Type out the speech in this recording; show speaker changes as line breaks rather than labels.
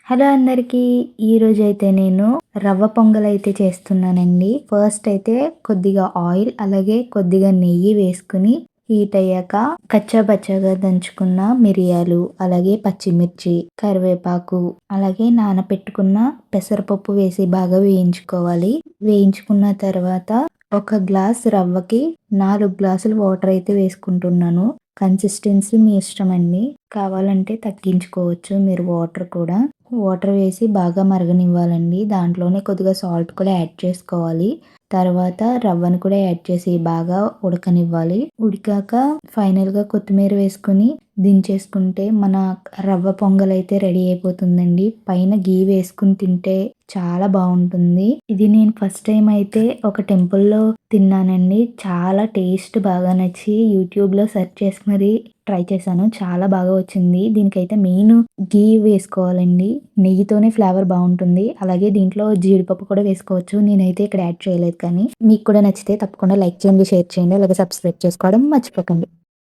Hello అందరికీ. ఈరోజైతే నేను రవ్వ పొంగలైతే చేస్తున్నానండి. ఫస్ట్ అయితే కొద్దిగా ఆయిల్ అలాగే కొద్దిగా నెయ్యి వేసుకుని హీట్ అయ్యాక కచ్చా పచ్చాగా దంచుకున్న మిరియాలు అలాగే పచ్చిమిర్చి కరివేపాకు అలాగే నానపెట్టుకున్న పెసరపప్పు వేసి బాగా వేయించుకోవాలి. వేయించుకున్న తర్వాత ఒక గ్లాస్ రవ్వకి 4 గ్లాసులు వాటర్ అయితే వేసుకుంటున్నాను. కన్సిస్టెన్సీ మీ ఇష్టం అండి. కావాలంటే తగ్గించుకోవచ్చు మీరు వాటర్ కూడా. వాటర్ వేసి బాగా మరగనివ్వాలండి. దాంట్లోనే కొద్దిగా సాల్ట్ కూడా యాడ్ చేసుకోవాలి. తర్వాత రవ్వను కూడా యాడ్ చేసి బాగా ఉడకనివ్వాలి. ఉడికాక ఫైనల్‌గా కొత్తిమీర వేసుకొని దించేసుకుంటే మన రవ్వ పొంగలైతే రెడీ అయిపోతుందండి. పైన ఘీ వేసుకొని తింటే చాలా బావుంటుంది. ఇది నేను ఫస్ట్ టైమ్ అయితే ఒక టెంపుల్‌లో తిన్నానండి. చాలా టేస్ట్ బాగా నచ్చి యూట్యూబ్‌లో సెర్చ్ చేసి మరి ట్రై చేశాను. చాలా బాగా వచ్చింది. దీనికైతే మెయిన్ ఘీ వేసుకోవాలండి. నెయ్యితోనే ఫ్లేవర్ బావుంటుంది. అలాగే దీంట్లో జీడిపప్పు కూడా వేసుకోవచ్చు. నేనైతే ఇక్కడ యాడ్ చేయలేదు కానీ. మీకు కూడా నచ్చితే తప్పకుండా లైక్ చేయండి, షేర్ చేయండి, అలాగే సబ్స్క్రైబ్ చేసుకోవడం మర్చిపోకండి.